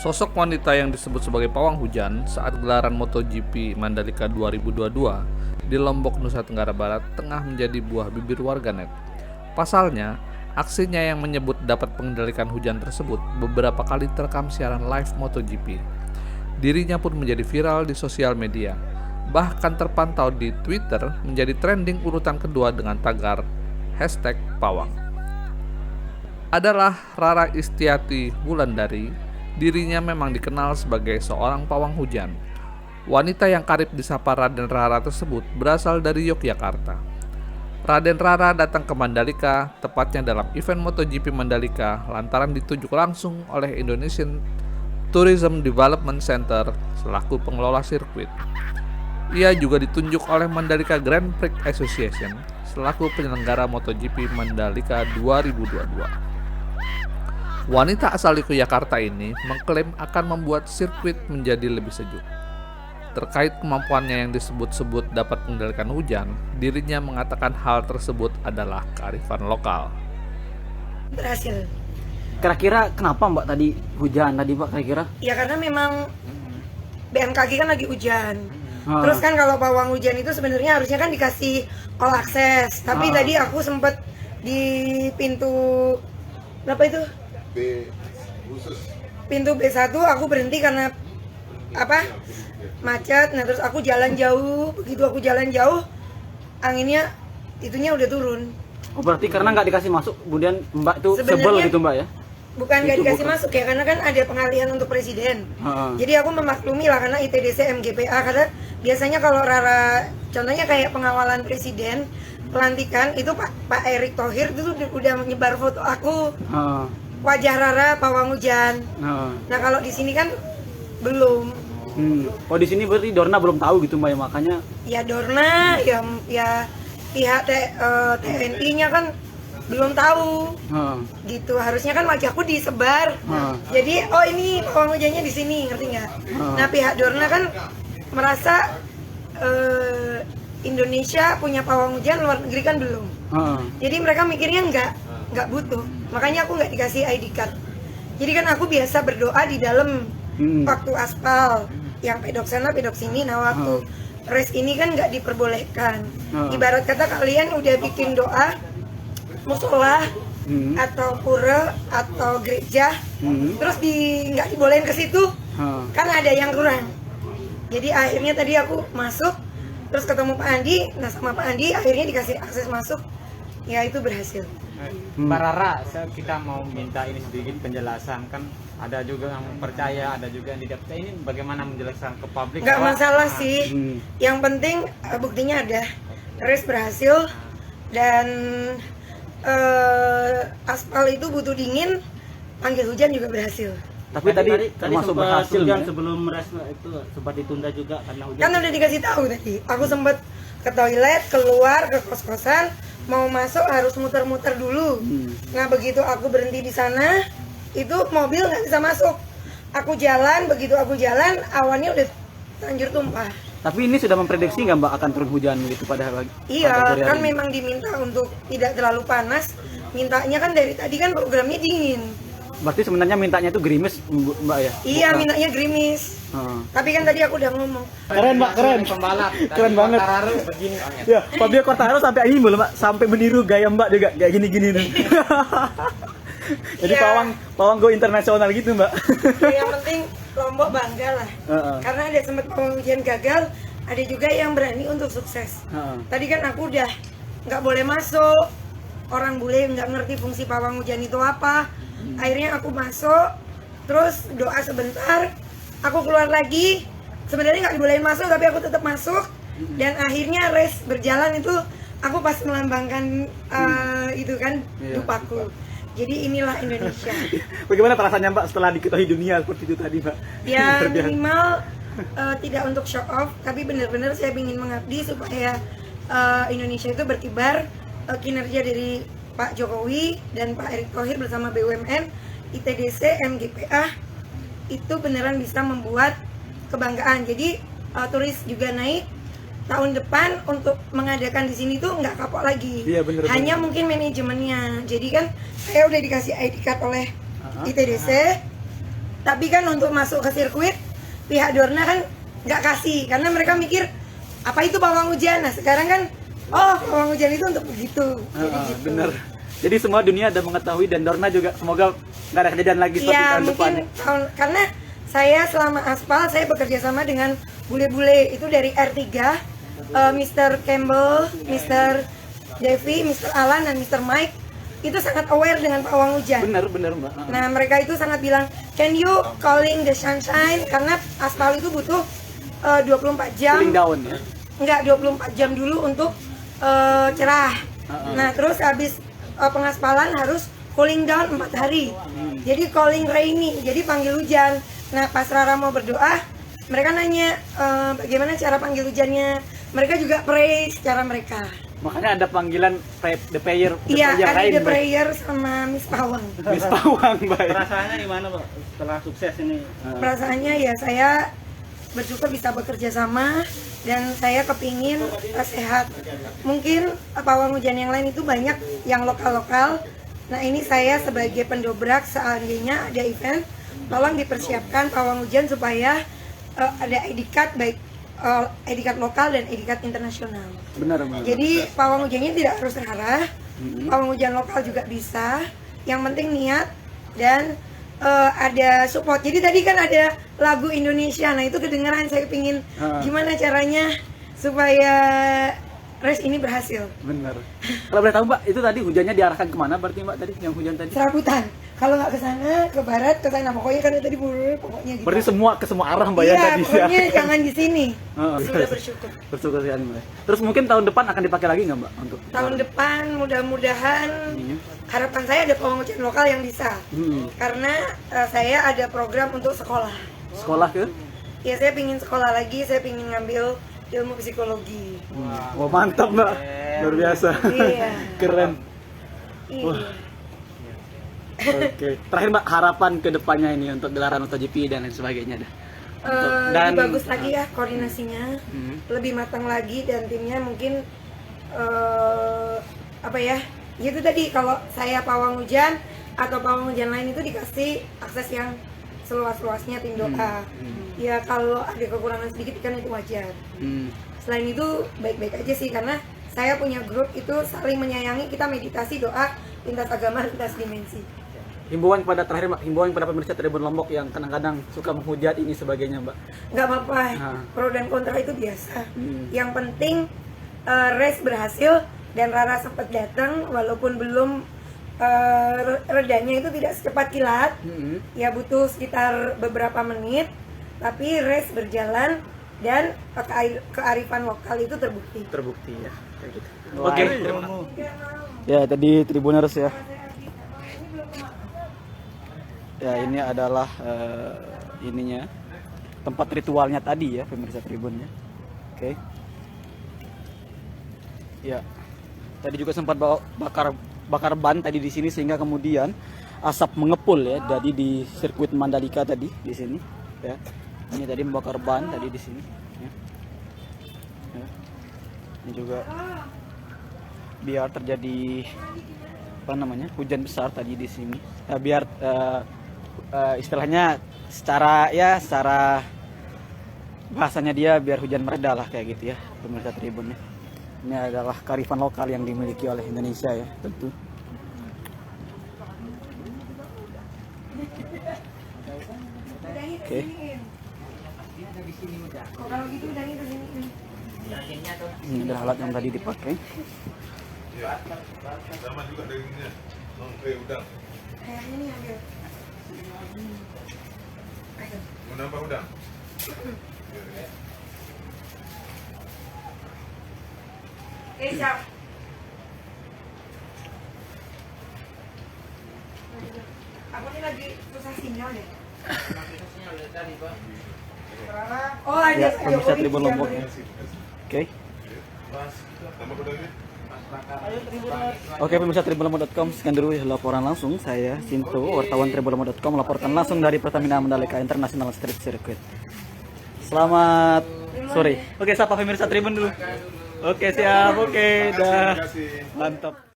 Sosok wanita yang disebut sebagai pawang hujan saat gelaran MotoGP Mandalika 2022 di Lombok, Nusa Tenggara Barat tengah menjadi buah bibir warganet. Pasalnya, aksinya yang menyebut dapat mengendalikan hujan tersebut beberapa kali terekam siaran live MotoGP. Dirinya pun menjadi viral di sosial media, bahkan terpantau di Twitter menjadi trending urutan kedua dengan tagar #pawang. Adalah Rara Istiati Wulandari. Dirinya memang dikenal sebagai seorang pawang hujan. Wanita yang karib disapa Raden Rara tersebut berasal dari Yogyakarta. Raden Rara datang ke Mandalika, tepatnya dalam event MotoGP Mandalika, lantaran ditunjuk langsung oleh Indonesian Tourism Development Center selaku pengelola sirkuit. Ia juga ditunjuk oleh Mandalika Grand Prix Association selaku penyelenggara MotoGP Mandalika 2022. Wanita asal Yogyakarta ini mengklaim akan membuat sirkuit menjadi lebih sejuk. Terkait kemampuannya yang disebut-sebut dapat mengendalikan hujan, dirinya mengatakan hal tersebut adalah kearifan lokal. Berhasil. Kira-kira kenapa Mbak tadi hujan tadi Mbak kira-kira? Ya karena memang BMKG kan lagi hujan. Terus kan kalau pawang hujan itu sebenarnya harusnya kan dikasih all access. Tapi tadi aku sempat di pintu berapa itu? Pintu B1 aku berhenti karena macet. Nah terus aku jalan jauh. Begitu aku jalan jauh, anginnya itunya udah turun. Oh berarti karena nggak dikasih masuk, kemudian Mbak itu sebel gitu Mbak ya? Bukan nggak dikasih masuk ya, karena kan ada pengalihan untuk presiden. Jadi aku memaklumi lah karena ITDC MGPA, karena biasanya kalau Rara, contohnya kayak pengawalan presiden, pelantikan itu Pak Erick Thohir itu udah menyebar foto aku. Wajah Rara pawang hujan. Nah kalau di sini kan belum. Oh di sini berarti Dorna belum tahu gitu Mbak ya, makanya? Ya Dorna, ya pihak TNI-nya kan belum tahu. Gitu harusnya kan wajahku disebar. Jadi oh ini pawang hujannya di sini, ngerti nggak? Nah pihak Dorna kan merasa Indonesia punya pawang hujan, luar negeri kan belum. Jadi mereka mikirnya nggak butuh, makanya aku nggak dikasih ID card. Jadi kan aku biasa berdoa di dalam waktu aspal, yang pedok sana pedok sini. Nah waktu race ini kan nggak diperbolehkan. Ibarat kata kalian udah bikin doa musola atau pura atau gereja, terus nggak dibolehin ke situ, kan ada yang kurang. Jadi akhirnya tadi aku masuk, terus ketemu Pak Andi. Nah sama Pak Andi akhirnya dikasih akses masuk, ya itu berhasil. Mbak Rara, kita mau minta ini sedikit penjelasan, kan ada juga yang percaya, ada juga yang tidak percaya. Ini bagaimana menjelaskan ke publik? Nggak masalah sih, yang penting buktinya ada, race berhasil dan aspal itu butuh dingin, panggil hujan juga berhasil. Tapi tadi termasuk berhasil hujan sebelum race itu sempat ditunda juga karena hujan. Kan udah dikasih tahu tadi, aku sempat ke toilet, keluar ke kos-kosan, mau masuk harus muter-muter dulu. Nah begitu aku berhenti di sana, itu mobil nggak bisa masuk. Aku jalan, begitu aku jalan, awannya udah terlanjur tumpah. Tapi ini sudah memprediksi nggak Mbak akan turun hujan gitu pada hari? Iya, kan memang diminta untuk tidak terlalu panas. Mintanya kan dari tadi kan programnya dingin. Berarti sebenarnya mintanya itu gerimis Mbak ya? Iya, mintanya gerimis. Tapi kan tadi aku udah ngomong. Keren Mbak, keren. Pembalap. Keren banget. Quartararo begini. Ya, Fabio Quartararo sampai ini belum Mbak, sampai meniru gaya Mbak juga kayak gini-gini nih. Jadi pawang go internasional gitu Mbak. Yang penting Lombok bangga lah. Karena ada sempat pawang hujan gagal, ada juga yang berani untuk sukses. Tadi kan aku udah nggak boleh masuk. Orang bule nggak ngerti fungsi pawang hujan itu apa. Akhirnya aku masuk, terus doa sebentar, aku keluar lagi. Sebenarnya nggak dibolehin masuk, tapi aku tetap masuk. Dan akhirnya race berjalan itu, aku pas melambangkan itu kan dupaku. Jadi inilah Indonesia. Bagaimana perasaannya Mbak setelah diketahui dunia seperti itu tadi Mbak? Ya minimal tidak untuk show off, tapi benar-benar saya ingin mengabdi supaya Indonesia itu berkibar. Kinerja dari Pak Jokowi dan Pak Erick Thohir bersama BUMN, ITDC, MGPA itu beneran bisa membuat kebanggaan. Jadi turis juga naik. Tahun depan untuk mengadakan di sini tuh nggak kapok lagi. Iya, bener, hanya mungkin manajemennya. Jadi kan saya udah dikasih ID card oleh ITDC. Tapi kan untuk masuk ke sirkuit pihak Dorna kan nggak kasih karena mereka mikir apa itu pawang hujan. Nah sekarang kan oh pawang hujan itu untuk begitu. Jadi gitu. Bener. Jadi semua dunia ada mengetahui dan Dorna juga semoga nggak ada kejadian lagi seperti Iya tahun depan. mungkin karena saya selama aspal saya bekerja sama dengan bule-bule itu dari R3, Mr. Campbell, Mr. Devi, Mr. Alan dan Mr. Mike itu sangat aware dengan pawang hujan. Bener Mbak. Nah mereka itu sangat bilang, can you calling the sunshine? Karena aspal itu butuh 24 jam. Cooling down ya. Enggak, 24 jam dulu untuk cerah. Nah terus habis pengaspalan harus cooling down 4 hari. Jadi calling rainy, jadi panggil hujan. Nah pas Rara mau berdoa, mereka nanya bagaimana cara panggil hujannya. Mereka juga pray secara mereka. Makanya ada panggilan the prayer Iya, ada lain, the Mbak. prayer sama Miss Pawang. Miss Pawang, Mbak. Perasaannya gimana Pak setelah sukses ini? Perasaannya ya saya bersyukur bisa bekerja sama dan saya kepingin sehat. Mungkin pawang hujan yang lain itu banyak yang lokal-lokal. Nah ini saya sebagai pendobrak seandainya ada event, tolong dipersiapkan pawang hujan supaya ada ID card baik ID card lokal dan ID card internasional. Benar. Jadi pawang hujannya tidak harus Rara, pawang hujan lokal juga bisa. Yang penting niat dan ada support. Jadi tadi kan ada lagu Indonesia, nah itu kedengeran. Saya pingin gimana caranya supaya race ini berhasil. Benar. Kalau boleh tahu Mbak, itu tadi hujannya diarahkan kemana berarti Mbak tadi yang hujan tadi? Serabutan. Kalau nggak ke sana, ke barat, ke sana pokoknya kan tadi pokoknya gitu. Berarti ke semua arah Mbak ya Iya, tadi pokoknya jangan di sini. Heeh. Sudah bersyukur. Bersyukur sekali Mbak. Terus mungkin tahun depan akan dipakai lagi nggak Mbak untuk Tahun depan mudah-mudahan harapan saya ada pawang hujan lokal yang bisa. Karena saya ada program untuk sekolah. sekolah ke? Ya saya pingin sekolah lagi, saya pingin ngambil ilmu psikologi. Wah mantap Mbak, luar biasa. Iya. Keren. Iya. Oke. Terakhir Mbak, harapan ke depannya ini untuk gelaran MotoGP dan lain sebagainya dah. Lebih bagus lagi ya koordinasinya, lebih matang lagi dan timnya mungkin apa ya? Gitu tadi kalau saya pawang hujan atau pawang hujan lain itu dikasih akses yang seluas-luasnya tim doa. Ya kalau ada kekurangan sedikit kan itu wajar. Selain itu baik-baik aja sih karena saya punya grup itu saling menyayangi, kita meditasi doa lintas agama lintas dimensi. Himbauan kepada terakhir Mbak, himbauan kepada pemirsa Tribun Lombok yang kadang-kadang suka menghujat ini sebagainya Mbak. Nggak apa-apa, pro dan kontra itu biasa. Yang penting race berhasil dan Rara sempat datang walaupun belum redanya itu tidak secepat kilat. Ya butuh sekitar beberapa menit, tapi race berjalan dan kearifan lokal itu terbukti. Terbukti ya, kayak gitu. Oke, terima kasih. Ya tadi Tribuners ya. Ya ini adalah ininya tempat ritualnya tadi ya pemirsa Tribunnya. Oke. Ya. Tadi juga sempat bakar ban tadi di sini sehingga kemudian asap mengepul ya jadi di sirkuit Mandalika tadi di sini ya. Ini tadi membakar ban tadi di sini ya. Ya. Ini juga biar terjadi apa namanya hujan besar tadi di sini. Biar istilahnya secara bahasanya dia biar hujan mereda lah kayak gitu ya pemirsa Tribunnya. Ini adalah kearifan lokal yang dimiliki oleh Indonesia ya tentu. Oke. Ini adalah alat yang tadi dipakai. Sama juga dagingnya. Udang. Kayaknya nih ambil. Mau nambah udang? Siap. Aku ini lagi susah sinyal deh. Oh ada Ya, pemirsa Tribun Lombok ya. Oke. Tambah udangnya? Oke pemirsa tribunlombok.com, sekian dulu ya laporan langsung saya Sinto, wartawan tribunlombok.com melaporkan langsung dari Pertamina Mandalika International Street Circuit. Selamat sore. Oke, sapa pemirsa Tribun dulu. Oke, siap. Oke, dah. Mantap.